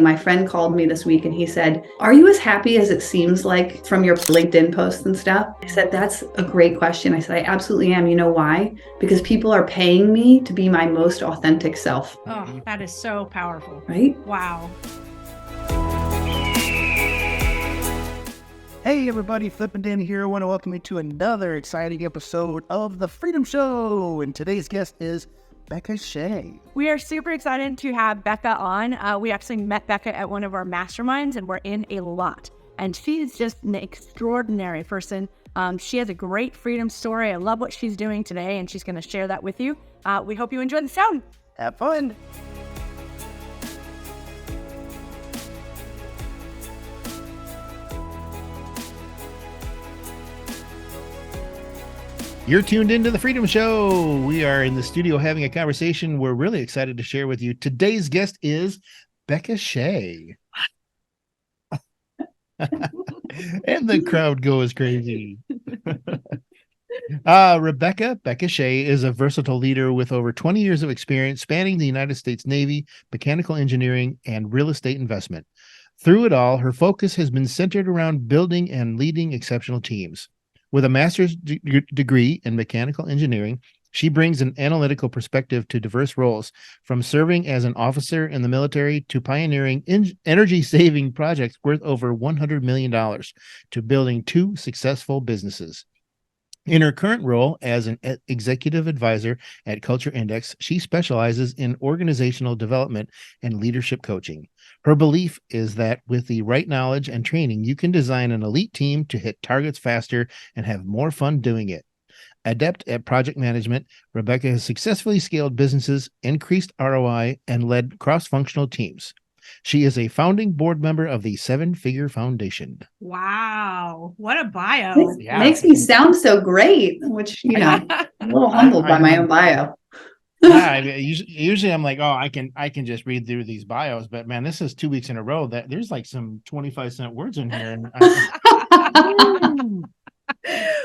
My friend called me this week and he said, "Are you as happy as it seems like from your LinkedIn posts and stuff?" I said, "That's a great question." I said, "I absolutely am. You know why? Because people are paying me to be my most authentic self." Oh, that is so powerful. Right? Wow. Hey everybody, Flip and Dani here. I want to welcome you to another exciting episode of The Freedom Show. And today's guest is Beka Shea. We are super excited to have Beka on. We actually met Beka at one of our masterminds and we're in a lot. And she is just an extraordinary person. She has a great freedom story. I love what she's doing today and she's going to share that with you. We hope you enjoy the show. Have fun. You're tuned into The Freedom Show. We are in the studio having a conversation we're really excited to share with you. Today's guest is Beka Shea. And the crowd goes crazy. Beka Shea is a versatile leader with over 20 years of experience spanning the United States Navy, mechanical engineering, and real estate investment. Through it all, her focus has been centered around building and leading exceptional teams. With a master's degree in mechanical engineering, she brings an analytical perspective to diverse roles, from serving as an officer in the military to pioneering energy-saving projects worth over $100 million to building 2 successful businesses. In her current role as an executive advisor at Culture Index, she specializes in organizational development and leadership coaching. Her belief is that with the right knowledge and training, you can design an elite team to hit targets faster and have more fun doing it. Adept at project management, Beka has successfully scaled businesses, increased ROI, and led cross-functional teams. She is a founding board member of the 7-Figure Foundation. Wow. What a bio. Makes me sound so great, which, I'm a little humbled by my own bio. Usually I'm like, oh, I can just read through these bios, but man, this is 2 weeks in a row that there's like some 25-cent words in here.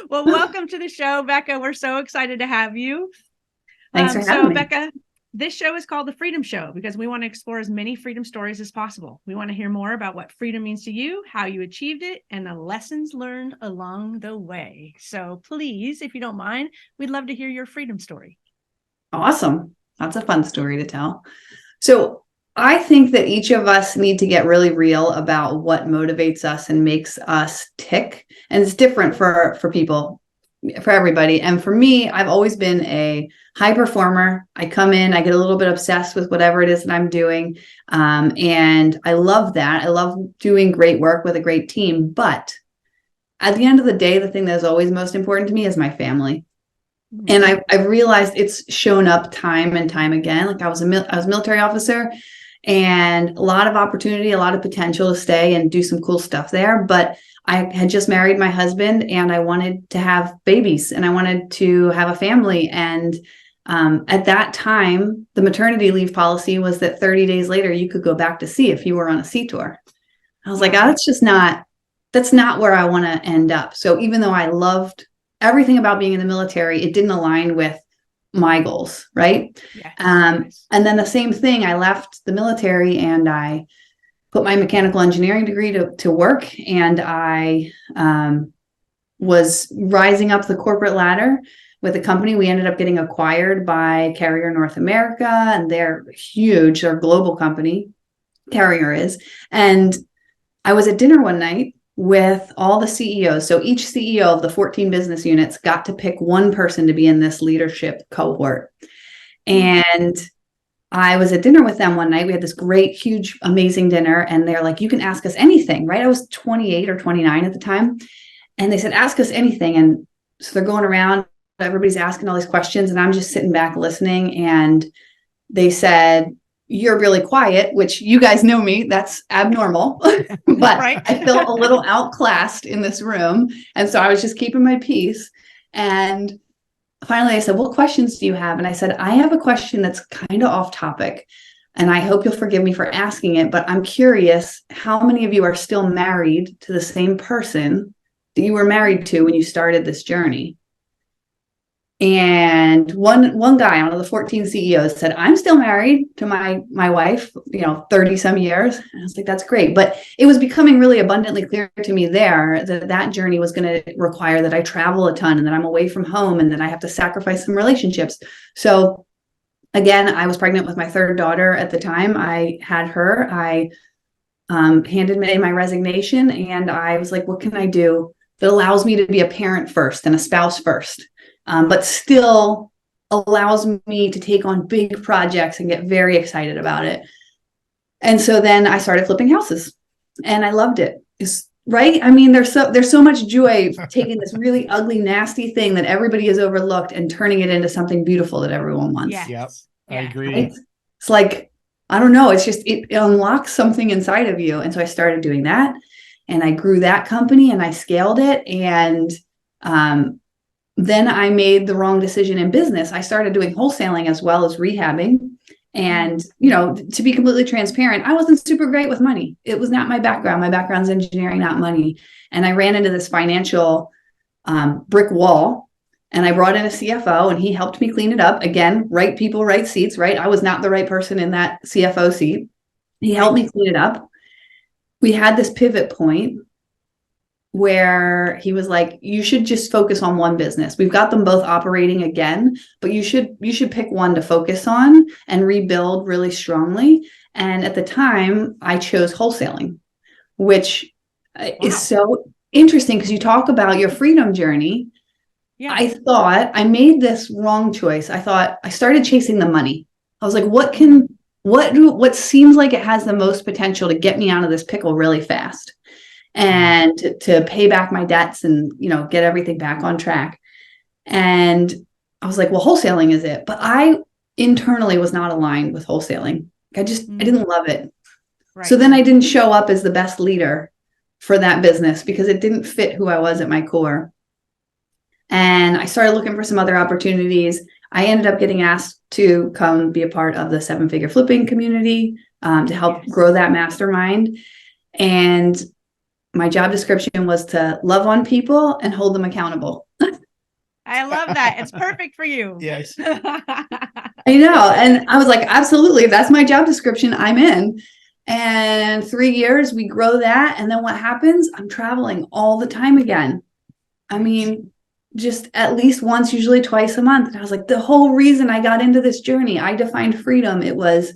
Well, welcome to the show, Beka. We're so excited to have you. Thanks for having me. Beka, this show is called The Freedom Show because we want to explore as many freedom stories as possible. We want to hear more about what freedom means to you, how you achieved it, and the lessons learned along the way. So please, if you don't mind, we'd love to hear your freedom story. Awesome. That's a fun story to tell. So I think that each of us need to get really real about what motivates us and makes us tick. And it's different for people, for everybody. And for me, I've always been a high performer. I come in, I get a little bit obsessed with whatever it is that I'm doing. And I love that. I love doing great work with a great team. But at the end of the day, the thing that is always most important to me is my family. And I've realized it's shown up time and time again. Like I was a military officer and a lot of opportunity, a lot of potential to stay and do some cool stuff there. But I had just married my husband and I wanted to have babies and I wanted to have a family. And at that time, the maternity leave policy was that 30 days later, you could go back to sea if you were on a sea tour. I was like, oh, that's not where I want to end up. So even though I loved everything about being in the military, it didn't align with my goals, right? Yeah. And then the same thing, I left the military and I put my mechanical engineering degree to work, and I was rising up the corporate ladder with a company. We ended up getting acquired by Carrier North America, and they're huge. They're a global company, Carrier is. And I was at dinner one night with all the CEOs. So each CEO of the 14 business units got to pick one person to be in this leadership cohort. And I was at dinner with them one night. We had this great, huge, amazing dinner. And they're like, you can ask us anything, right? I was 28 or 29 at the time. And they said, ask us anything. And so they're going around, everybody's asking all these questions. And I'm just sitting back listening. And they said, you're really quiet, which you guys know me, that's abnormal, but right. I felt a little outclassed in this room. And so I was just keeping my peace. And finally I said, what questions do you have? And I said, I have a question that's kind of off topic and I hope you'll forgive me for asking it, but I'm curious, how many of you are still married to the same person that you were married to when you started this journey? And one guy, one of the 14 CEOs, said, "I'm still married to my wife, 30 some years." And I was like, "That's great." But it was becoming really abundantly clear to me there that that journey was going to require that I travel a ton and that I'm away from home and that I have to sacrifice some relationships. So again, I was pregnant with my third daughter at the time. I had her. I handed in my resignation, and I was like, what can I do that allows me to be a parent first and a spouse first, but still allows me to take on big projects and get very excited about it. And so then I started flipping houses, and I loved it. Right? I mean, there's so much joy taking this really ugly, nasty thing that everybody has overlooked and turning it into something beautiful that everyone wants. Yes. Yep. I Yeah. agree. Right? It's like, I don't know. It's just, it unlocks something inside of you. And so I started doing that, and I grew that company and I scaled it. And then I made the wrong decision in business. I started doing wholesaling as well as rehabbing. And, to be completely transparent, I wasn't super great with money. It was not my background. My background's engineering, not money. And I ran into this financial brick wall. And I brought in a CFO, and he helped me clean it up. Again, right people, right seats, right? I was not the right person in that CFO seat. He helped me clean it up. We had this pivot point where he was like, you should just focus on one business. We've got them both operating again, but you should pick one to focus on and rebuild really strongly. And at the time, I chose wholesaling, which is so interesting because you talk about your freedom journey. Yeah. I thought I made this wrong choice. I started chasing the money. I was like, what seems like it has the most potential to get me out of this pickle really fast and to pay back my debts and, get everything back on track. And I was like, well, wholesaling is it. But I internally was not aligned with wholesaling. I didn't love it. Right. So then I didn't show up as the best leader for that business because it didn't fit who I was at my core. And I started looking for some other opportunities. I ended up getting asked to come be a part of the 7-figure flipping community to help grow that mastermind. And my job description was to love on people and hold them accountable. I love that. It's perfect for you. Yes. I know. And I was like, absolutely. If that's my job description, I'm in. And 3 years, we grow that. And then what happens? I'm traveling all the time again. I mean, just at least once, usually twice a month. And I was like, the whole reason I got into this journey, I defined freedom. It was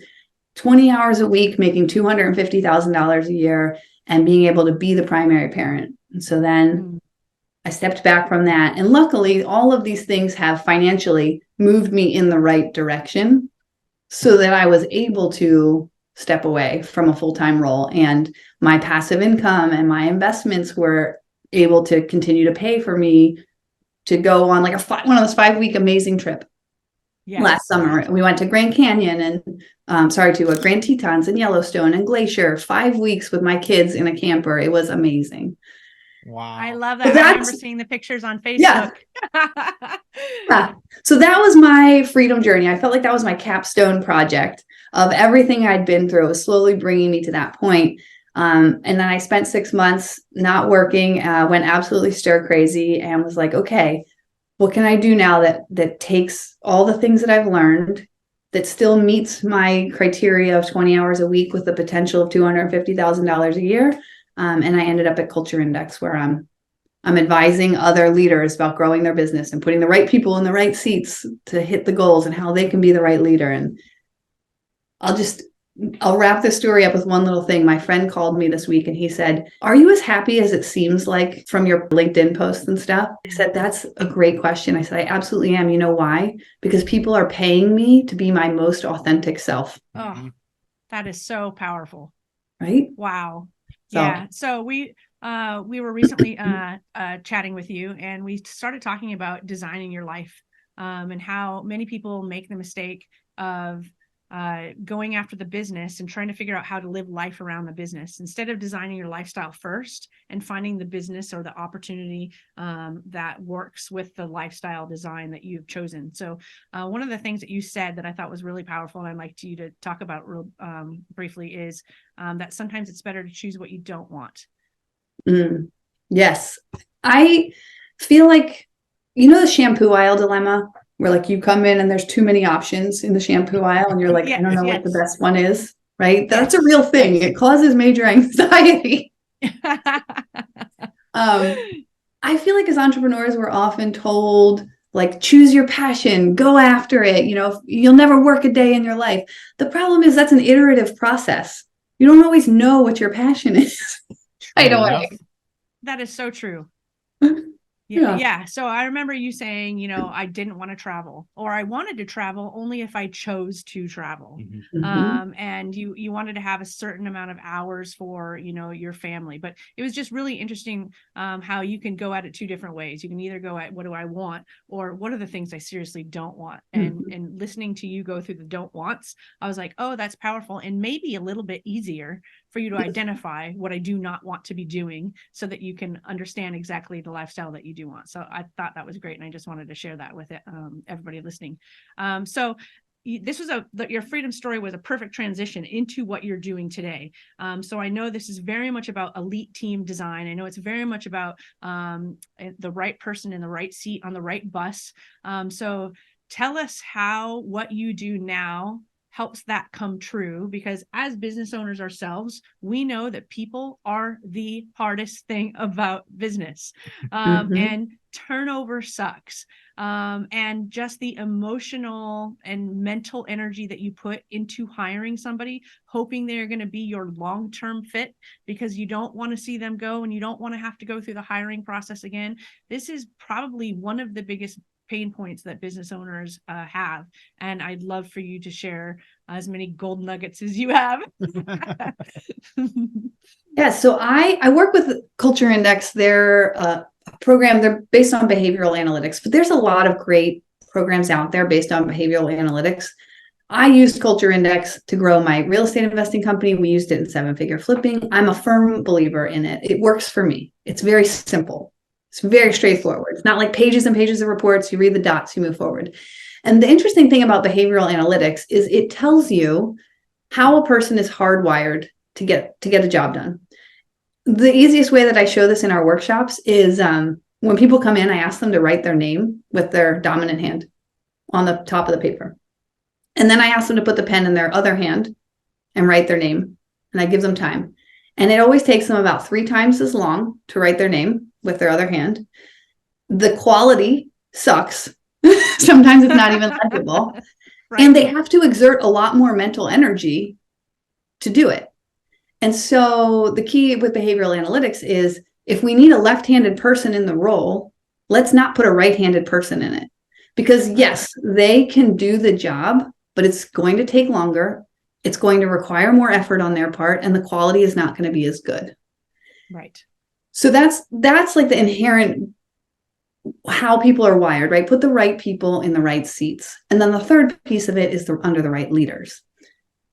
20 hours a week, making $250,000 a year and being able to be the primary parent. And so then I stepped back from that. And luckily, all of these things have financially moved me in the right direction so that I was able to step away from a full-time role. And my passive income and my investments were able to continue to pay for me to go on like one of those 5-week amazing trip. Yes. Last summer. We went to Grand Canyon and to Grand Tetons and Yellowstone and Glacier, 5 weeks with my kids in a camper. It was amazing. Wow. I love that. I remember seeing the pictures on Facebook. Yeah. So that was my freedom journey. I felt like that was my capstone project of everything I'd been through. It was slowly bringing me to that point. And then I spent 6 months not working, went absolutely stir crazy and was like, okay, what can I do now that takes all the things that I've learned that still meets my criteria of 20 hours a week with the potential of $250,000 a year. And I ended up at Culture Index, where I'm advising other leaders about growing their business and putting the right people in the right seats to hit the goals and how they can be the right leader. And I'll wrap this story up with one little thing. My friend called me this week and he said, "Are you as happy as it seems like from your LinkedIn posts and stuff?" I said, "That's a great question." I said, "I absolutely am. You know why? Because people are paying me to be my most authentic self." Oh, that is so powerful. Right? Wow. Yeah. So we were recently chatting with you, and we started talking about designing your life and how many people make the mistake of going after the business and trying to figure out how to live life around the business instead of designing your lifestyle first and finding the business or the opportunity that works with the lifestyle design that you've chosen. So one of the things that you said that I thought was really powerful, and I'd like you to talk about real briefly, is that sometimes it's better to choose what you don't want. Yes. I feel like, You know the shampoo aisle dilemma, where like you come in and there's too many options in the shampoo aisle, and you're like, I don't know what the best one is, right? That's a real thing. It causes major anxiety. I feel like as entrepreneurs, we're often told, like, choose your passion, go after it. You'll never work a day in your life. The problem is that's an iterative process. You don't always know what your passion is right away. That is so true. Yeah. Yeah. So I remember you saying, I didn't want to travel, or I wanted to travel only if I chose to travel. And you wanted to have a certain amount of hours for, your family. But it was just really interesting how you can go at it two different ways. You can either go at what do I want, or what are the things I seriously don't want. And listening to you go through the don't wants, I was like, oh, that's powerful, and maybe a little bit easier for you to identify what I do not want to be doing, so that you can understand exactly the lifestyle that you do want. So I thought that was great, and I just wanted to share that with everybody listening. So this was your freedom story was a perfect transition into what you're doing today. So I know this is very much about elite team design. I know it's very much about the right person in the right seat on the right bus. So tell us how what you do now helps that come true, because as business owners ourselves, we know that people are the hardest thing about business. And turnover sucks. And just the emotional and mental energy that you put into hiring somebody, hoping they're going to be your long-term fit, because you don't want to see them go and you don't want to have to go through the hiring process again. This is probably one of the biggest pain points that business owners have. And I'd love for you to share as many gold nuggets as you have. Yeah, so I work with Culture Index. They're a program, they're based on behavioral analytics, but there's a lot of great programs out there based on behavioral analytics. I used Culture Index to grow my real estate investing company. We used it in 7-figure flipping. I'm a firm believer in it. It works for me. It's very simple. It's very straightforward. It's not like pages and pages of reports. You read the dots, you move forward. And the interesting thing about behavioral analytics is it tells you how a person is hardwired to get a job done. The easiest way that I show this in our workshops is when people come in, I ask them to write their name with their dominant hand on the top of the paper. And then I ask them to put the pen in their other hand and write their name. And I give them time. And it always takes them about 3 times as long to write their name with their other hand. The quality sucks. Sometimes it's not even legible. Right. And they have to exert a lot more mental energy to do it. And so the key with behavioral analytics is, if we need a left-handed person in the role, let's not put a right-handed person in it. Because yes, they can do the job, but it's going to take longer. It's going to require more effort on their part, and the quality is not going to be as good. Right. So that's like the inherent how people are wired, right? Put the right people in the right seats. And then the third piece of it is under the right leaders.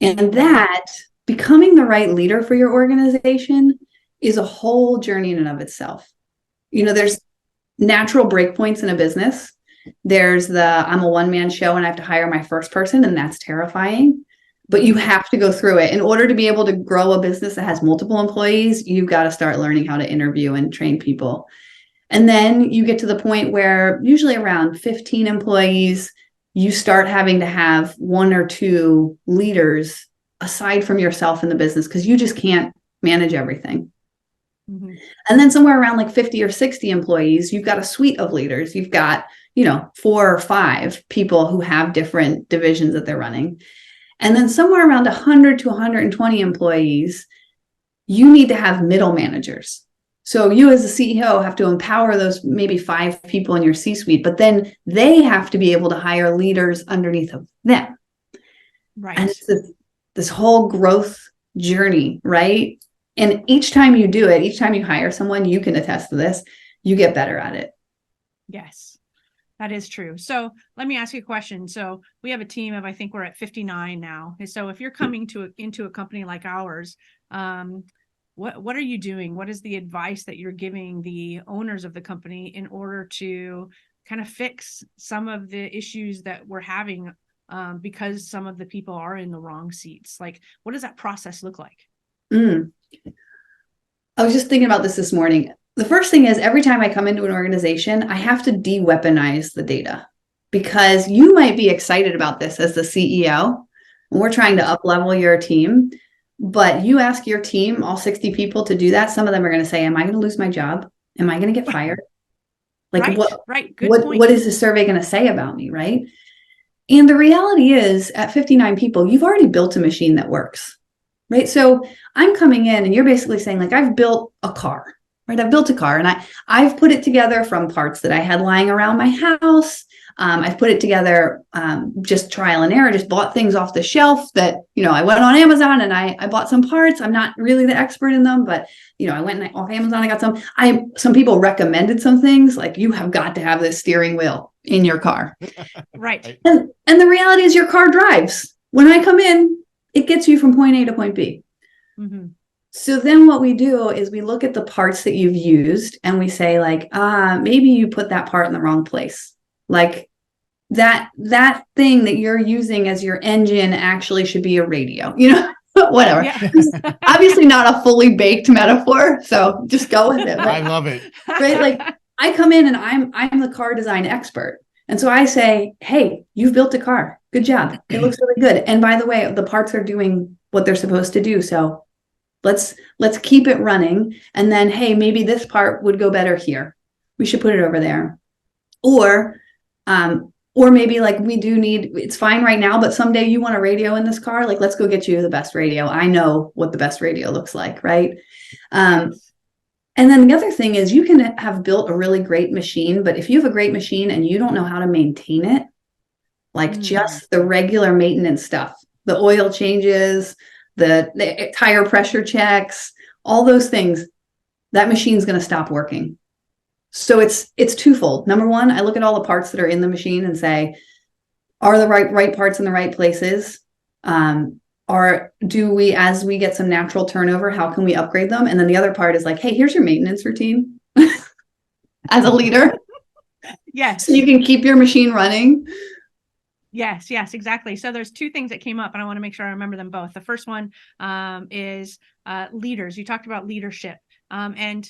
And that becoming the right leader for your organization is a whole journey in and of itself. There's natural breakpoints in a business. There's I'm a one-man show and I have to hire my first person, and that's terrifying. But you have to go through it. In order to be able to grow a business that has multiple employees, you've got to start learning how to interview and train people. And then you get to the point where usually around 15 employees, you start having to have 1 or 2 leaders aside from yourself in the business, because you just can't manage everything. And then somewhere around like 50 or 60 employees, you've got a suite of leaders. You've got, 4 or 5 people who have different divisions that they're running. And then somewhere around 100 to 120 employees, you need to have middle managers. So you as a CEO have to empower those maybe 5 people in your C-suite, but then they have to be able to hire leaders underneath of them. Right. And it's this whole growth journey, right? And each time you do it, each time you hire someone, you can attest to this, you get better at it. Yes, that is true. So let me ask you a question. So we have a team of, I think we're at 59 now. And so if you're coming into a company like ours, what are you doing? What is the advice that you're giving the owners of the company in order to kind of fix some of the issues that we're having because some of the people are in the wrong seats? Like, what does that process look like? I was just thinking about this morning. the first thing is every time I come into an organization, I have to de-weaponize the data, because you might be excited about this as the CEO, and we're trying to up-level your team. But you ask your team, all 60 people, to do that. Some of them are going to say, am I going to lose my job? Am I going to get fired? Like, right. Good point. What is the survey going to say about me, right? And the reality is, at 59 people, you've already built a machine that works, right? So I'm coming in and you're basically saying, like, I've built a car, right? I've built a car, and I've put it together from parts that I had lying around my house. I've put it together just trial and error, just bought things off the shelf that, I went on Amazon and I bought some parts. I'm not really the expert in them, but, I went off Amazon, I got some people recommended some things, like, you have got to have this steering wheel in your car. Right. And the reality is your car drives. When I come in, it gets you from point A to point B. Mm-hmm. So then what we do is we look at the parts that you've used and we say, like, maybe you put that part in the wrong place. Like, that thing that you're using as your engine actually should be a radio, whatever. Yeah. Obviously not a fully baked metaphor, so just go with it. I love it. Right? Like, I come in and I'm the car design expert. And so I say, hey, you've built a car. Good job. It looks really good. And by the way, the parts are doing what they're supposed to do. So let's keep it running. And then, hey, maybe this part would go better here. We should put it over there. Or maybe, like, we do need, it's fine right now, but someday you want a radio in this car. Like, let's go get you the best radio. I know what the best radio looks like, right? And then the other thing is, you can have built a really great machine, but if you have a great machine and you don't know how to maintain it, like just the regular maintenance stuff, the oil changes, the tire pressure checks, all those things, that machine's going to stop working. So it's twofold. Number one, I look at all the parts that are in the machine and say, are the right parts in the right places? Or do we, as we get some natural turnover, how can we upgrade them? And then the other part is like, hey, here's your maintenance routine as a leader. Yes. So you can keep your machine running. Yes, exactly. So there's two things that came up, and I want to make sure I remember them both. The first one is leaders. You talked about leadership. And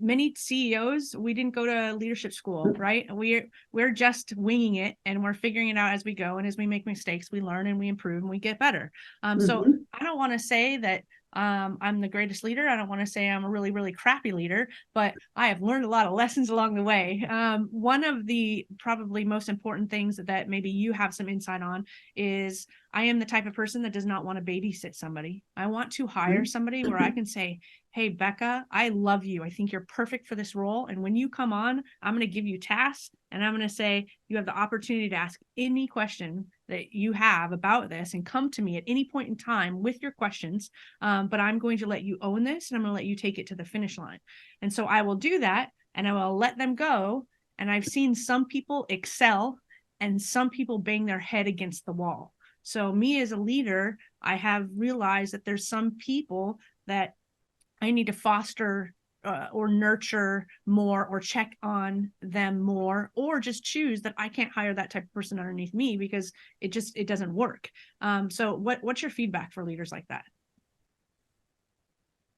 many CEOs, we didn't go to leadership school, right? We're just winging it, and we're figuring it out as we go. And as we make mistakes, we learn and we improve and we get better. So I don't want to say that I'm the greatest leader. I don't want to say I'm a really, really crappy leader, but I have learned a lot of lessons along the way. One of the probably most important things that maybe you have some insight on is I am the type of person that does not want to babysit somebody. I want to hire somebody where I can say, hey, Beka, I love you. I think you're perfect for this role. And when you come on, I'm going to give you tasks, and I'm going to say, you have the opportunity to ask any question that you have about this and come to me at any point in time with your questions. But I'm going to let you own this, and I'm going to let you take it to the finish line. And so I will do that, and I will let them go. And I've seen some people excel and some people bang their head against the wall. So me as a leader, I have realized that there's some people that I need to foster or nurture more, or check on them more, or just choose that I can't hire that type of person underneath me because it doesn't work. So what's your feedback for leaders like that?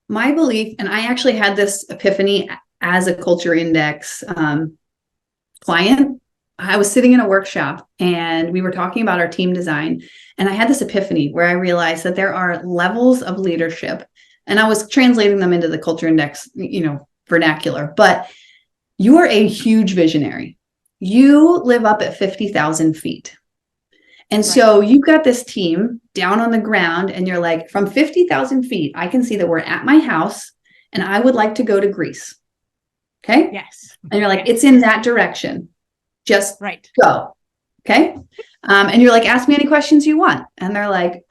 My belief, and I actually had this epiphany as a Culture Index client. I was sitting in a workshop and we were talking about our team design, and I had this epiphany where I realized that there are levels of leadership. And I was translating them into the Culture Index, vernacular. But you're a huge visionary. You live up at 50,000 feet. And so you've got this team down on the ground, and you're like, from 50,000 feet, I can see that we're at my house, and I would like to go to Greece. Okay? Yes. And you're like, it's in that direction. Just go. Okay? And you're like, ask me any questions you want. And they're like,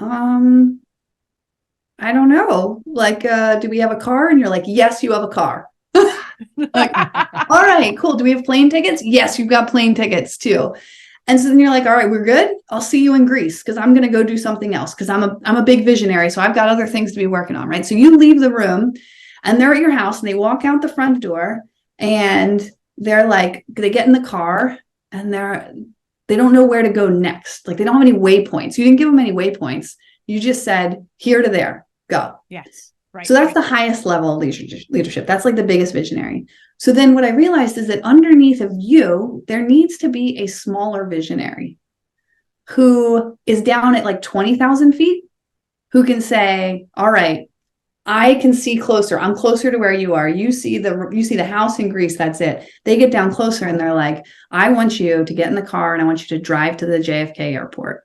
I don't know. Like, do we have a car? And you're like, yes, you have a car. Like, all right, cool. Do we have plane tickets? Yes, you've got plane tickets too. And so then you're like, all right, we're good. I'll see you in Greece because I'm going to go do something else because I'm a big visionary. So I've got other things to be working on, right? So you leave the room and they're at your house and they walk out the front door and they're like, they get in the car and they don't know where to go next. Like, they don't have any waypoints. You didn't give them any waypoints. You just said, here to there, go. Yes. Right. So that's the highest level of leadership. That's like the biggest visionary. So then what I realized is that underneath of you, there needs to be a smaller visionary who is down at like 20,000 feet, who can say, all right, I can see closer. I'm closer to where you are. You see the house in Greece. That's it. They get down closer and they're like, I want you to get in the car and I want you to drive to the JFK airport.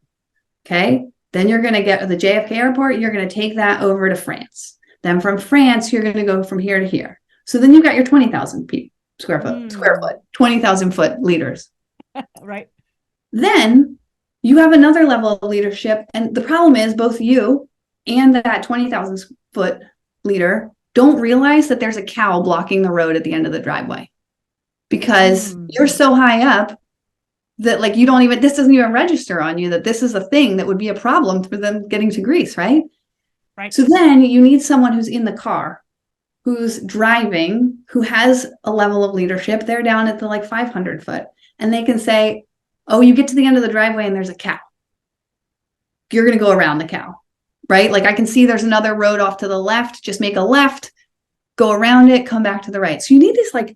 Okay. Then you're going to get to the JFK airport. You're going to take that over to France. Then from France, you're going to go from here to here. So then you've got your 20,000 square foot, 20,000 foot leaders. Right. Then you have another level of leadership. And the problem is both you and that 20,000 foot leader don't realize that there's a cow blocking the road at the end of the driveway because you're so high up that like this doesn't even register on you that this is a thing that would be a problem for them getting to Greece, right? Right. So then you need someone who's in the car, who's driving, who has a level of leadership. They're down at the like 500 foot and they can say, oh, you get to the end of the driveway and there's a cow. You're going to go around the cow, right? Like I can see there's another road off to the left, just make a left, go around it, come back to the right. So you need these like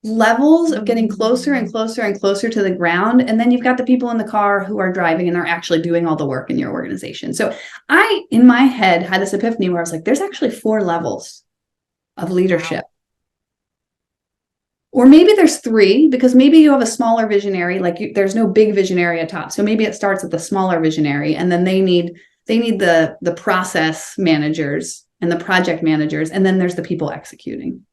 levels of getting closer and closer and closer to the ground. And then you've got the people in the car who are driving and are actually doing all the work in your organization. So I, in my head, had this epiphany where I was like, there's actually 4 levels of leadership. Wow. Or maybe there's 3, because maybe you have a smaller visionary, there's no big visionary at top. So maybe it starts at the smaller visionary and then they need the process managers and the project managers. And then there's the people executing.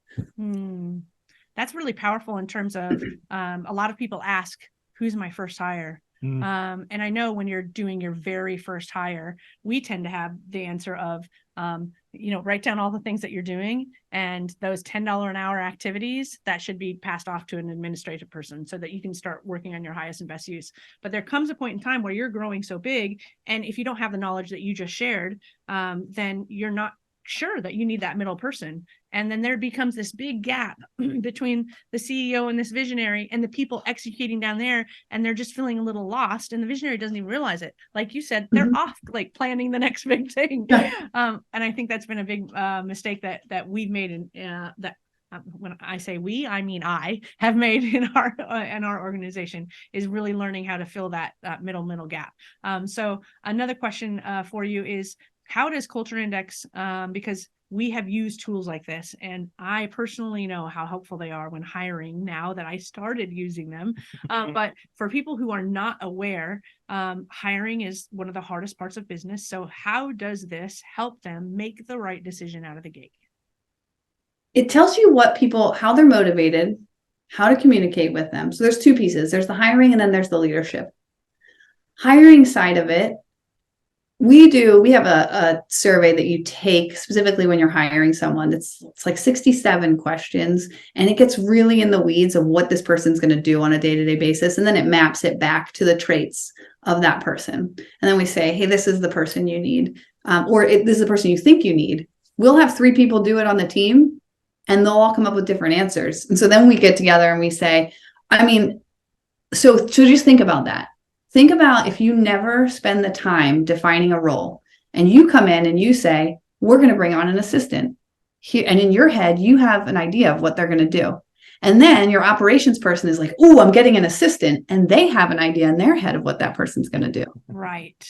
That's really powerful in terms of a lot of people ask, who's my first hire? And I know when you're doing your very first hire, we tend to have the answer of, write down all the things that you're doing and those $10 an hour activities that should be passed off to an administrative person so that you can start working on your highest and best use. But there comes a point in time where you're growing so big. And if you don't have the knowledge that you just shared, then you're not sure that you need that middle person. And then there becomes this big gap between the CEO and this visionary and the people executing down there. And they're just feeling a little lost. And the visionary doesn't even realize it. Like you said, they're off like planning the next big thing. And I think that's been a big mistake that we've made in when I say we, I mean I have made in our organization is really learning how to fill that middle gap. So another question for you is, how does Culture Index, because we have used tools like this, and I personally know how helpful they are when hiring now that I started using them. But for people who are not aware, hiring is one of the hardest parts of business. So how does this help them make the right decision out of the gate? It tells you how they're motivated, how to communicate with them. So there's 2 pieces. There's the hiring and then there's the leadership. Hiring side of it, we have a survey that you take specifically when you're hiring someone. It's like 67 questions, and it gets really in the weeds of what this person's going to do on a day-to-day basis. And then it maps it back to the traits of that person. And then we say, hey, this is the person you need. This is the person you think you need. We'll have 3 people do it on the team, and they'll all come up with different answers. And so then we get together and we say, so just think about that. Think about if you never spend the time defining a role and you come in and you say, we're going to bring on an assistant. And in your head, you have an idea of what they're going to do. And then your operations person is like, oh, I'm getting an assistant. And they have an idea in their head of what that person's going to do. Right.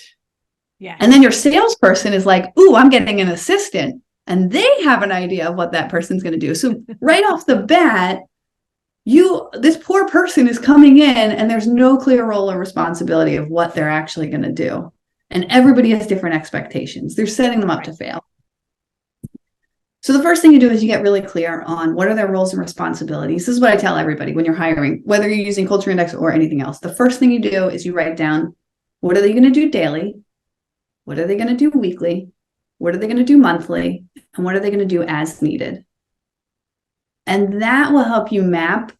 Yeah. And then your salesperson is like, oh, I'm getting an assistant. And they have an idea of what that person's going to do. So right off the bat, this poor person is coming in and there's no clear role or responsibility of what they're actually going to do. And everybody has different expectations. They're setting them up to fail. So the first thing you do is you get really clear on what are their roles and responsibilities. This is what I tell everybody when you're hiring, whether you're using Culture Index or anything else. The first thing you do is you write down, what are they going to do daily? What are they going to do weekly? What are they going to do monthly? And what are they going to do as needed? And that will help you map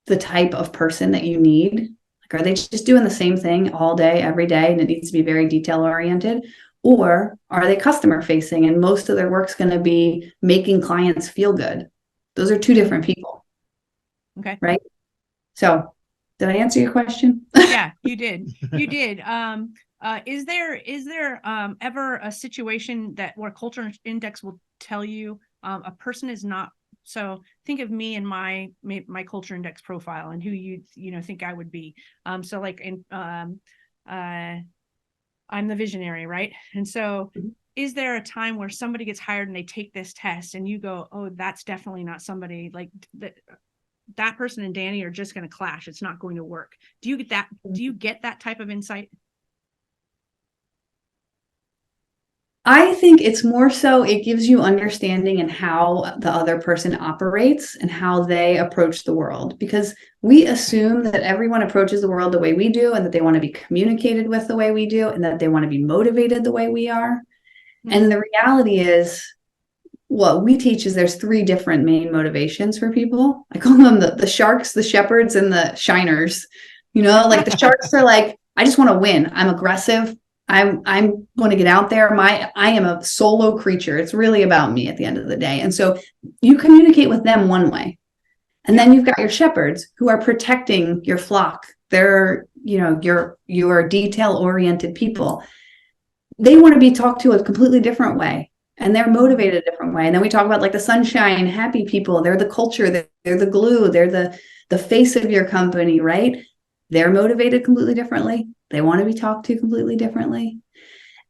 the type of person that you need. Like, are they just doing the same thing all day, every day, and it needs to be very detail oriented? Or are they customer facing and most of their work's going to be making clients feel good? Those are 2 different people. Okay. Right? So did I answer your question? Yeah, you did. You did. Is there ever a situation where Culture Index will tell you a person is not. So think of me and my culture index profile and who you think I would be. So like I'm the visionary, right? And so is there a time where somebody gets hired and they take this test and you go, oh, that's definitely not somebody, like that person and Dani are just going to clash. It's not going to work. Do you get that? Do you get that type of insight? I think it's more so it gives you understanding in how the other person operates and how they approach the world, because we assume that everyone approaches the world the way we do and that they want to be communicated with the way we do and that they want to be motivated the way we are. Mm-hmm. And the reality is what we teach is there's 3 different main motivations for people. I call them the sharks, the shepherds, and the shiners. Like the sharks are like, I just want to win. I'm aggressive. I'm going to get out there. I am a solo creature. It's really about me at the end of the day. And so you communicate with them one way. And then you've got your shepherds who are protecting your flock. They're, your detail-oriented people. They want to be talked to a completely different way. And they're motivated a different way. And then we talk about like the sunshine, happy people. They're the culture. They're the glue. They're the face of your company, right? They're motivated completely differently. They want to be talked to completely differently.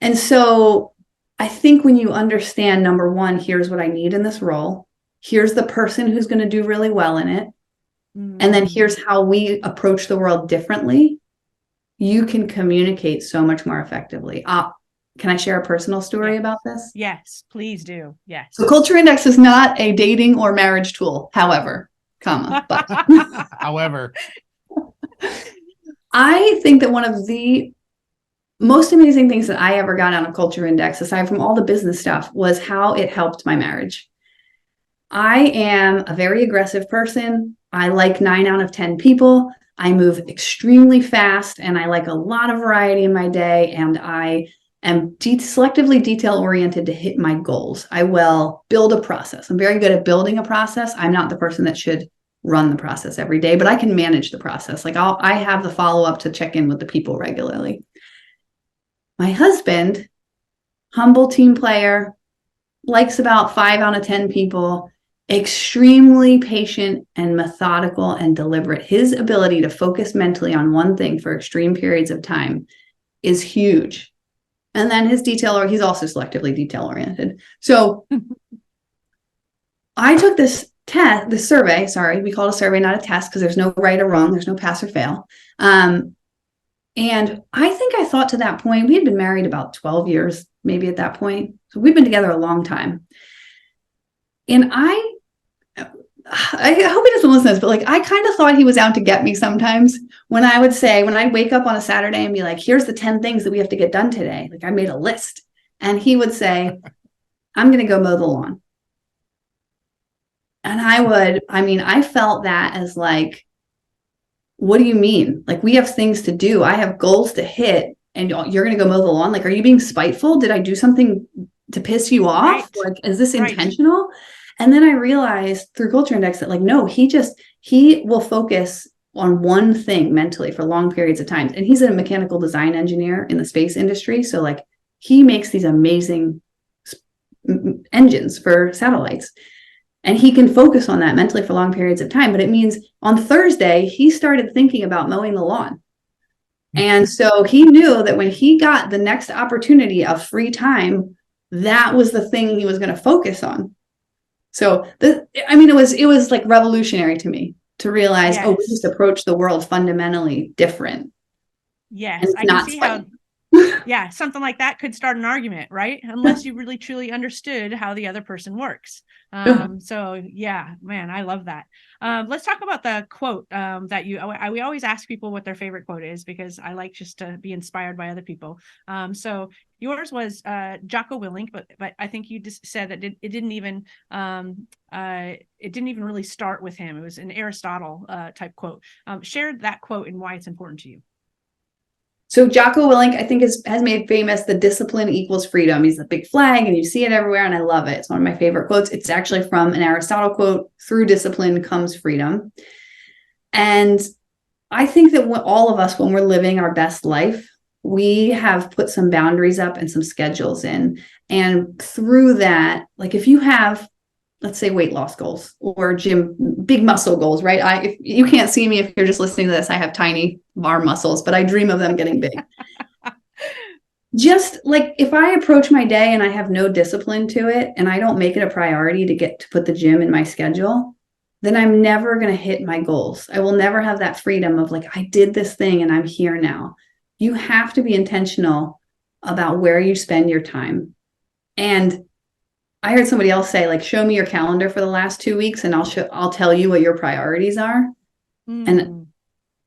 And so I think when you understand, number one, here's what I need in this role. Here's the person who's going to do really well in it. Mm-hmm. And then here's how we approach the world differently. You can communicate so much more effectively. Can I share a personal story about this? Yes, please do. Yes. So Culture Index is not a dating or marriage tool, however, but however. I think that one of the most amazing things that I ever got out of Culture Index, aside from all the business stuff, was how it helped my marriage. I am a very aggressive person. I like 9 out of 10 people. I move extremely fast and I like a lot of variety in my day. And I am selectively detail-oriented to hit my goals. I will build a process. I'm very good at building a process. I'm not the person that should run the process every day, but I can manage the process. Like I have the follow-up to check in with the people regularly. My husband, humble team player, likes about 5 out of 10 people, extremely patient and methodical and deliberate. His ability to focus mentally on one thing for extreme periods of time is huge. And then he's also selectively detail-oriented. So I took this survey, we call it a survey, not a test, because there's no right or wrong. There's no pass or fail. And I think I thought to that point, we had been married about 12 years, maybe at that point. So we've been together a long time. And I hope he doesn't listen to this, but like, I kind of thought he was out to get me sometimes when I'd wake up on a Saturday and be like, here's the 10 things that we have to get done today. Like I made a list. And he would say, I'm going to go mow the lawn. And I felt that as like, what do you mean? Like, we have things to do. I have goals to hit and you're going to go mow the lawn. Like, are you being spiteful? Did I do something to piss you off? Right. Like, is this intentional? And then I realized through Culture Index that like, no, he will focus on one thing mentally for long periods of time. And he's a mechanical design engineer in the space industry. So like he makes these amazing engines for satellites. And he can focus on that mentally for long periods of time. But it means on Thursday, he started thinking about mowing the lawn. And so he knew that when he got the next opportunity of free time, that was the thing he was going to focus on. So it was like revolutionary to me to realize, yes. We just approach the world fundamentally different. Yes, I can see how. Yeah, something like that could start an argument, right? Unless you really truly understood how the other person works. So yeah, man, I love that. Let's talk about the quote that we always ask people what their favorite quote is, because I like just to be inspired by other people. So yours was Jocko Willink, but I think you just said that it didn't even really start with him. It was an Aristotle type quote. Share that quote and why it's important to you. So Jocko Willink, I think, has made famous the discipline equals freedom. He's the big flag and you see it everywhere and I love it. It's one of my favorite quotes. It's actually from an Aristotle quote, through discipline comes freedom. And I think that all of us, when we're living our best life, we have put some boundaries up and some schedules in. And through that, like if you have, let's say, weight loss goals or big muscle goals, right? If you can't see me, if you're just listening to this, I have tiny arm muscles, but I dream of them getting big. Just like if I approach my day and I have no discipline to it and I don't make it a priority to put the gym in my schedule, then I'm never going to hit my goals. I will never have that freedom of like, I did this thing and I'm here now. You have to be intentional about where you spend your time. And I heard somebody else say, like, show me your calendar for the last 2 weeks and I'll tell you what your priorities are. And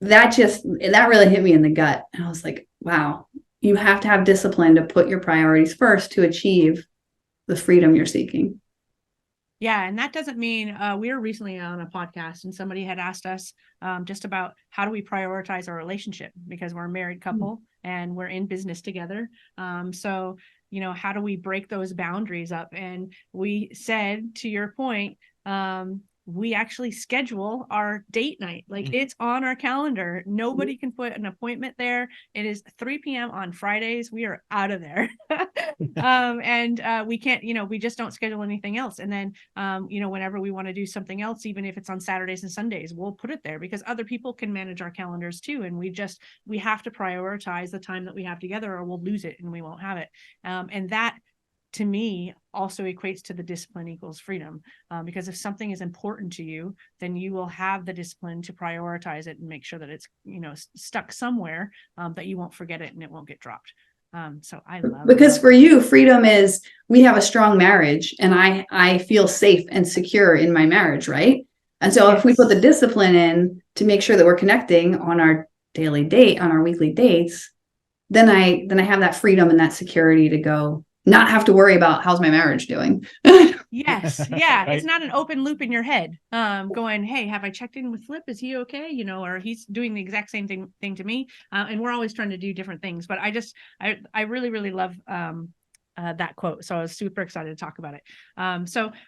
that really hit me in the gut. And I was like, wow, you have to have discipline to put your priorities first to achieve the freedom you're seeking. Yeah. And that doesn't mean we were recently on a podcast and somebody had asked us just about how do we prioritize our relationship, because we're a married couple and we're in business together. So, how do we break those boundaries up? And we said, to your point, we actually schedule our date night. Like it's on our calendar. Nobody can put an appointment there. It is 3 p.m. on Fridays. We are out of there. And we can't, we just don't schedule anything else. And then, whenever we want to do something else, even if it's on Saturdays and Sundays, we'll put it there because other people can manage our calendars too. And we have to prioritize the time that we have together or we'll lose it and we won't have it. And that, to me, also equates to the discipline equals freedom. Because if something is important to you, then you will have the discipline to prioritize it and make sure that it's, stuck somewhere, that you won't forget it and it won't get dropped. So I love it. Because for you, freedom is, we have a strong marriage and I feel safe and secure in my marriage, right? And so if we put the discipline in to make sure that we're connecting on our daily date, on our weekly dates, then I have that freedom and that security to go not have to worry about how's my marriage doing. Yes. Yeah. Right. It's not an open loop in your head, going, hey, have I checked in with Flip? Is he okay? Or he's doing the exact same thing to me. And we're always trying to do different things, but I really, really love, that quote. So I was super excited to talk about it.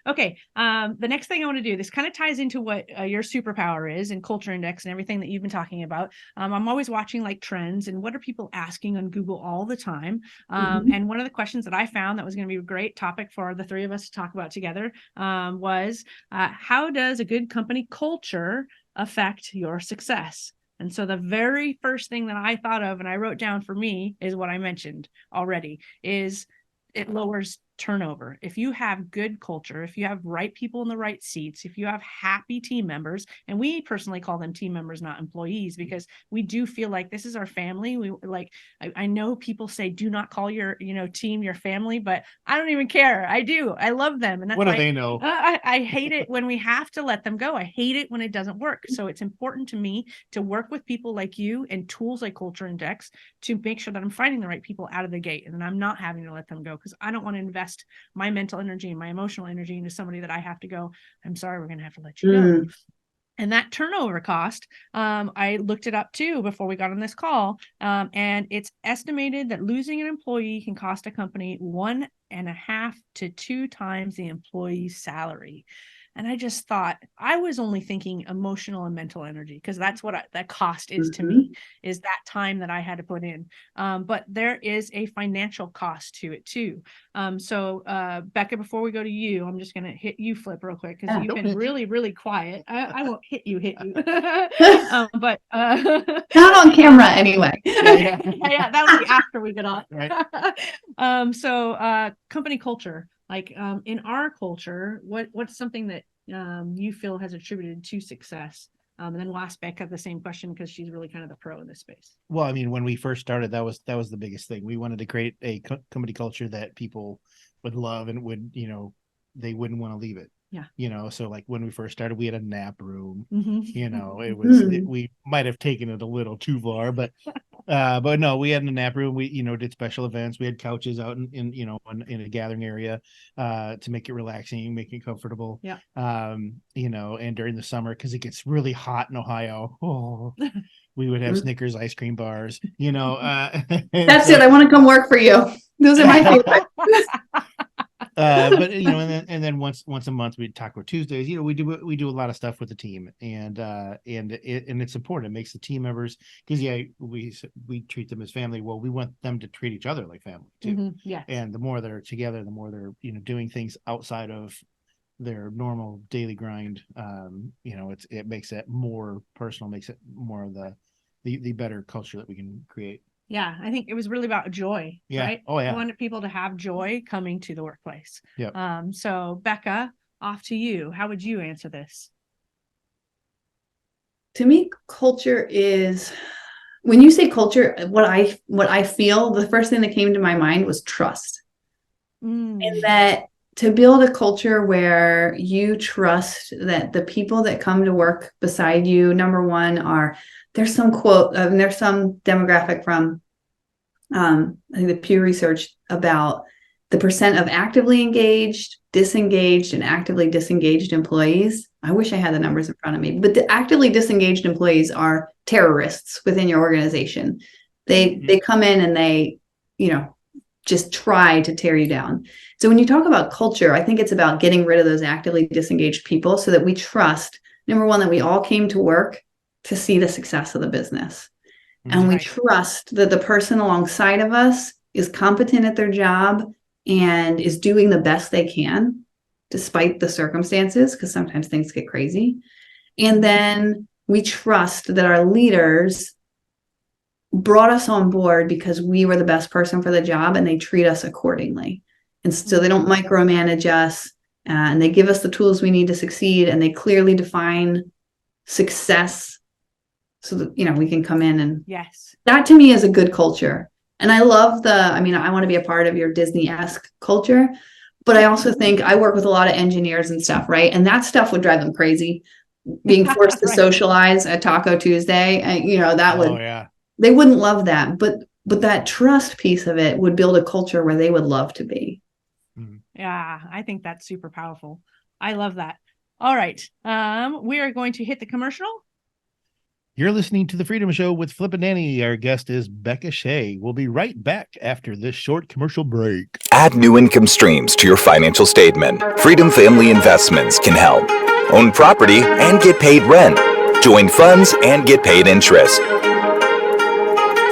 Okay. The next thing I want to do, this kind of ties into what your superpower is and culture index and everything that you've been talking about. I'm always watching like trends and what are people asking on Google all the time. And one of the questions that I found that was going to be a great topic for the three of us to talk about together was how does a good company culture affect your success? And so the very first thing that I thought of and I wrote down for me is what I mentioned already, is it lowers turnover. If you have good culture, if you have right people in the right seats, if you have happy team members, and we personally call them team members, not employees, because we do feel like this is our family. We like, I know people say, do not call your, team your family, but I don't even care. I do. I love them. And that's What why do they know? I hate it when we have to let them go. I hate it when it doesn't work. So it's important to me to work with people like you and tools like Culture Index to make sure that I'm finding the right people out of the gate and then I'm not having to let them go, because I don't want to invest my mental energy and my emotional energy into somebody that I have to go, I'm sorry, we're going to have to let you go. And that turnover cost, I looked it up too before we got on this call. And it's estimated that losing an employee can cost a company 1.5 to 2 times the employee's salary. And I just thought, I was only thinking emotional and mental energy, because that's what that cost is to me, is that time that I had to put in. But there is a financial cost to it too. So Beka, before we go to you, I'm just going to hit you, Flip, real quick, because you've been really, really quiet. I won't hit you. But not on camera anyway. Yeah, that'll be after we get off. Right. So company culture. Like in our culture, what's something that you feel has attributed to success? And then we'll ask Beka the same question because she's really kind of the pro in this space. Well, I mean, when we first started, that was the biggest thing. We wanted to create a company culture that people would love and would, they wouldn't want to leave it. Yeah. So like when we first started, we had a nap room. Mm-hmm. We might have taken it a little too far, but no, we had a nap room. We, did special events. We had couches out in a gathering area to make it relaxing, make it comfortable. Yeah. And during the summer, because it gets really hot in Ohio, we would have Snickers ice cream bars, That's it. I want to come work for you. Those are my favorite. But and then once a month we Taco Tuesdays. We do a lot of stuff with the team, and it's important. It makes the team members, because we treat them as family. Well, we want them to treat each other like family too. Mm-hmm. Yes. And the more they're together, the more they're doing things outside of their normal daily grind. It makes it more personal, makes it more of the better culture that we can create. Yeah, I think it was really about joy, Yeah. right? Oh, yeah. I wanted people to have joy coming to the workplace. Yeah. So Beka, off to you. How would you answer this? To me, culture is, when you say culture, what I feel, the first thing that came to my mind was trust. And that to build a culture where you trust that the people that come to work beside you, number one, there's some quote, there's some demographic from I think the Pew Research about the percent of actively engaged, disengaged, and actively disengaged employees. I wish I had the numbers in front of me, but the actively disengaged employees are terrorists within your organization. They come in and they, just try to tear you down. So when you talk about culture, I think it's about getting rid of those actively disengaged people so that we trust, number one, that we all came to work to see the success of the business. And we trust that the person alongside of us is competent at their job and is doing the best they can, despite the circumstances, because sometimes things get crazy. And then we trust that our leaders brought us on board because we were the best person for the job, and they treat us accordingly. And so they don't micromanage us, and they give us the tools we need to succeed, and they clearly define success so that, we can come in. And yes, that to me is a good culture. And I love I want to be a part of your Disney-esque culture, but I also think I work with a lot of engineers and stuff, right? And that stuff would drive them crazy, being forced to socialize at Taco Tuesday. That would, they wouldn't love that, but that trust piece of it would build a culture where they would love to be. Yeah, I think that's super powerful. I love that. All right. We are going to hit the commercial. You're listening to The Freedom Show with Flip and Dani. Our guest is Beka Shea. We'll be right back after this short commercial break. Add new income streams to your financial statement. Freedom Family Investments can help. Own property and get paid rent. Join funds and get paid interest.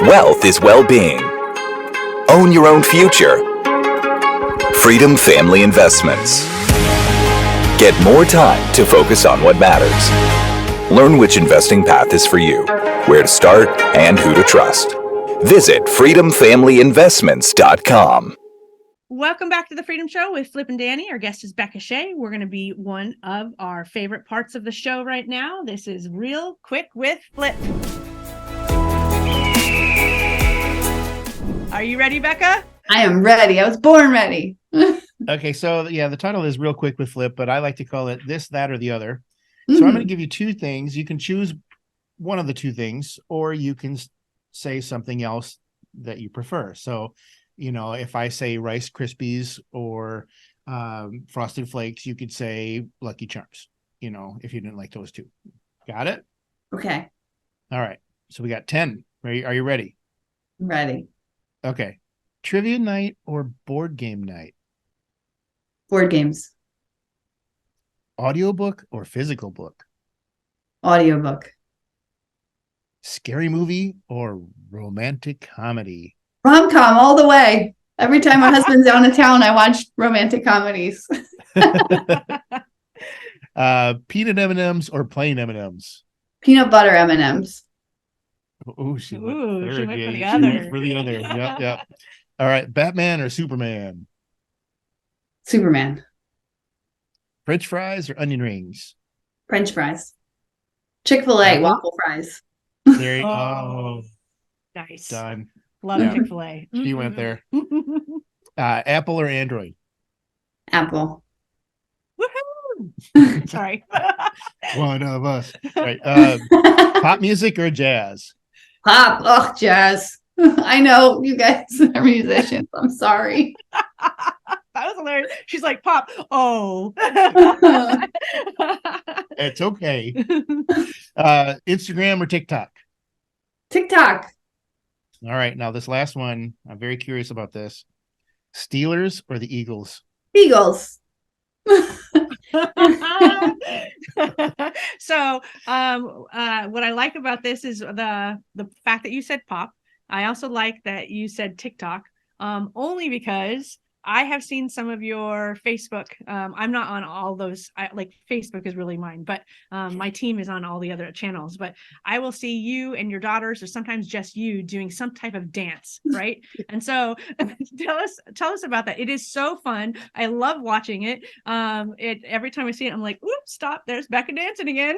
Wealth is well-being. Own your own future. Freedom Family Investments. Get more time to focus on what matters. Learn which investing path is for you, where to start, and who to trust. Visit freedomfamilyinvestments.com. Welcome back to The Freedom Show with Flip and Dani. Our guest is Beka Shea. We're going to be one of our favorite parts of the show right now. This is Real Quick with Flip. Are you ready, Beka? I am ready. I was born ready. Okay, so the title is Real Quick with Flip, but I like to call it This, That, or the Other. So I'm going to give you two things. You can choose one of the two things, or you can say something else that you prefer. So, if I say Rice Krispies or Frosted Flakes, you could say Lucky Charms, if you didn't like those two. Got it? Okay. All right. So we got 10. Are you ready? Ready. Okay. Trivia night or board game night? Board games. Audiobook or physical book? Audiobook. Scary movie or romantic comedy? Rom-com all the way. Every time my husband's out of town, I watch romantic comedies. Peanut M&Ms or plain M&Ms? Peanut butter M&Ms. Oh, she went for the other. She went for the other. Yep. All right. Batman or Superman? Superman. French fries or onion rings? French fries. Chick-fil-A waffle fries. There you go. Nice. Done. Love Chick-fil-A. She went there. Apple or Android? Apple. Woohoo! Sorry. One of us. Right. Pop music or jazz? Pop. Oh, jazz. I know you guys are musicians. I'm sorry. That was hilarious. She's like, pop. Oh. It's okay. Instagram or TikTok? TikTok. All right. Now, this last one, I'm very curious about this. Steelers or the Eagles? Beagles. So, what I like about this is the fact that you said pop. I also like that you said TikTok, only because I have seen some of your Facebook. I'm not on all those. Like Facebook is really mine, but my team is on all the other channels. But I will see you and your daughters, or sometimes just you, doing some type of dance, right? And so, tell us about that. It is so fun. I love watching it. Every time I see it, I'm like, "Oops, stop! There's Beka dancing again."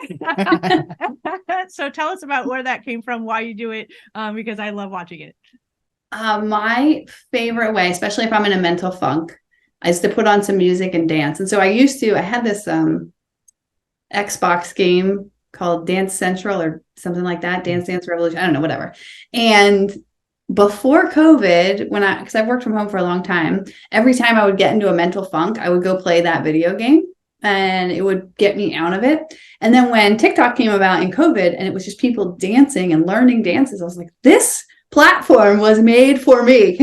So tell us about where that came from, why you do it, because I love watching it. My favorite way, especially if I'm in a mental funk, is to put on some music and dance. And so I had this Xbox game called Dance Central or something like that, Dance Revolution, I don't know, whatever. And before COVID, because I've worked from home for a long time, every time I would get into a mental funk, I would go play that video game and it would get me out of it. And then when TikTok came about in COVID and it was just people dancing and learning dances, I was like, this platform was made for me.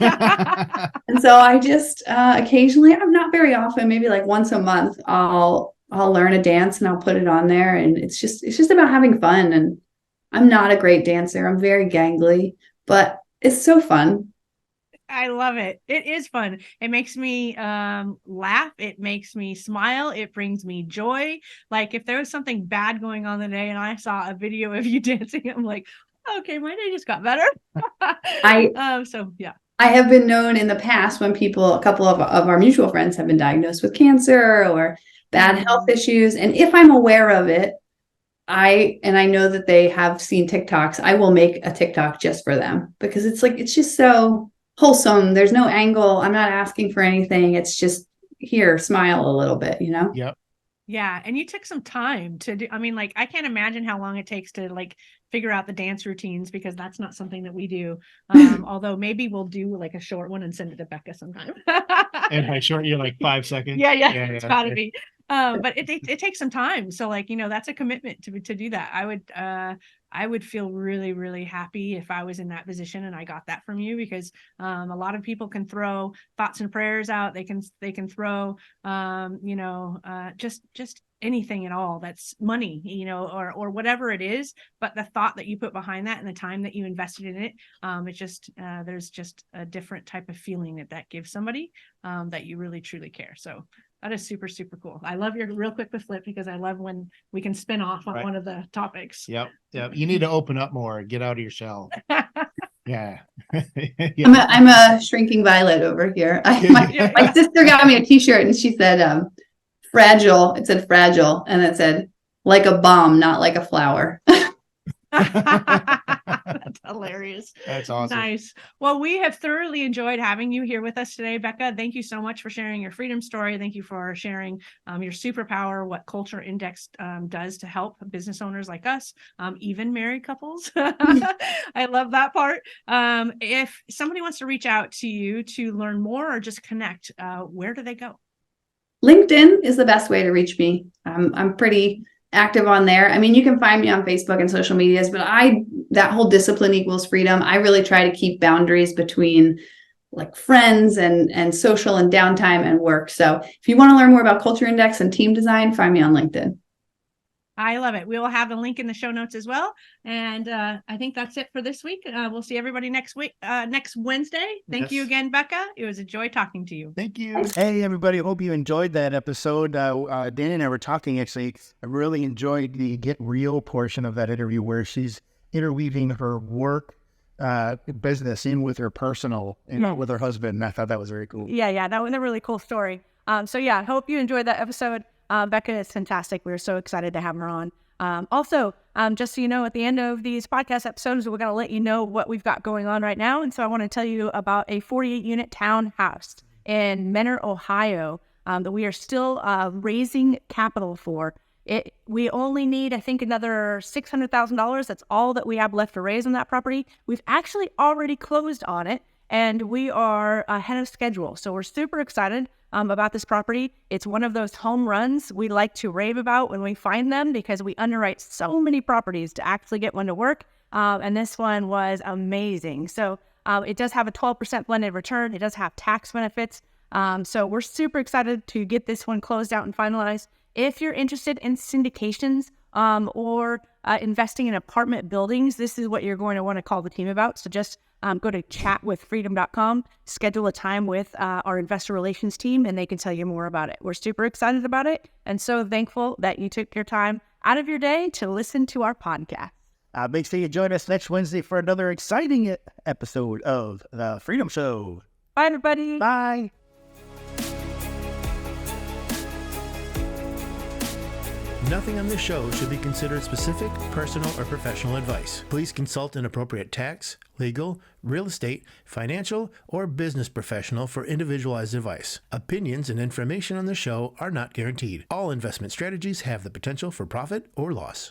And so I just occasionally, I'm not very often, maybe like once a month, I'll learn a dance and I'll put it on there. And it's just about having fun. And I'm not a great dancer. I'm very gangly, but it's so fun. I love it. It is fun. It makes me laugh. It makes me smile. It brings me joy. Like if there was something bad going on the day and I saw a video of you dancing, I'm like, okay, my day just got better. So yeah. I have been known in the past when a couple of our mutual friends have been diagnosed with cancer or bad health issues. And if I'm aware of it, I know that they have seen TikToks, I will make a TikTok just for them because it's just so wholesome. There's no angle. I'm not asking for anything. It's just here, smile a little bit, Yep. Yeah. And you took some time to do, I mean, like, I can't imagine how long it takes to like figure out the dance routines because that's not something that we do. Although maybe we'll do like a short one and send it to Beka sometime. And by short, you're like 5 seconds. Yeah. It's gotta be. But it takes some time. So like, that's a commitment to do that. I would feel really, really happy if I was in that position and I got that from you because a lot of people can throw thoughts and prayers out. They can throw, just anything at all that's money, or whatever it is. But the thought that you put behind that and the time that you invested in it, there's just a different type of feeling that gives somebody that you really, truly care. So that is super, super cool. I love your real quick with flip because I love when we can spin off on one of the topics. Yep. You need to open up more, get out of your shell. Yeah. I'm a shrinking violet over here. My sister got me a t-shirt and she said, fragile. It said fragile. And it said like a bomb, not like a flower. That's hilarious. That's awesome. Nice. Well, we have thoroughly enjoyed having you here with us today, Beka. Thank you so much for sharing your freedom story. Thank you for sharing your superpower, what Culture Index does to help business owners like us, even married couples. I love that part. If somebody wants to reach out to you to learn more or just connect, where do they go? LinkedIn is the best way to reach me. I'm pretty active on there. I mean, you can find me on Facebook and social medias, but that whole discipline equals freedom. I really try to keep boundaries between like friends and social and downtime and work. So if you want to learn more about Culture Index and team design, find me on LinkedIn. I love it. We will have the link in the show notes as well. And I think that's it for this week. We'll see everybody next Wednesday. Thank you again, Beka. It was a joy talking to you. Thank you. Hey, everybody. Hope you enjoyed that episode. Dani and I were talking, actually. I really enjoyed the Get Real portion of that interview where she's interweaving her work business in with her personal and with her husband. And I thought that was very cool. Yeah. That was a really cool story. So yeah, I hope you enjoyed that episode. Beka is fantastic. We're so excited to have her on. Also, just so you know, at the end of these podcast episodes, we're going to let you know what we've got going on right now. And so I want to tell you about a 48-unit townhouse in Menor, Ohio, that we are still raising capital for. We only need, I think, another $600,000. That's all that we have left to raise on that property. We've actually already closed on it, and we are ahead of schedule. So we're super excited about this property. It's one of those home runs we like to rave about when we find them because we underwrite so many properties to actually get one to work. And this one was amazing. So it does have a 12% blended return. It does have tax benefits. So we're super excited to get this one closed out and finalized. If you're interested in syndications or investing in apartment buildings, this is what you're going to want to call the team about. So just go to chatwithfreedom.com, schedule a time with our investor relations team, and they can tell you more about it. We're super excited about it and so thankful that you took your time out of your day to listen to our podcast. Make sure you join us next Wednesday for another exciting episode of The Freedom Show. Bye, everybody. Bye. Nothing on this show should be considered specific, personal, or professional advice. Please consult an appropriate tax, legal, real estate, financial, or business professional for individualized advice. Opinions and information on the show are not guaranteed. All investment strategies have the potential for profit or loss.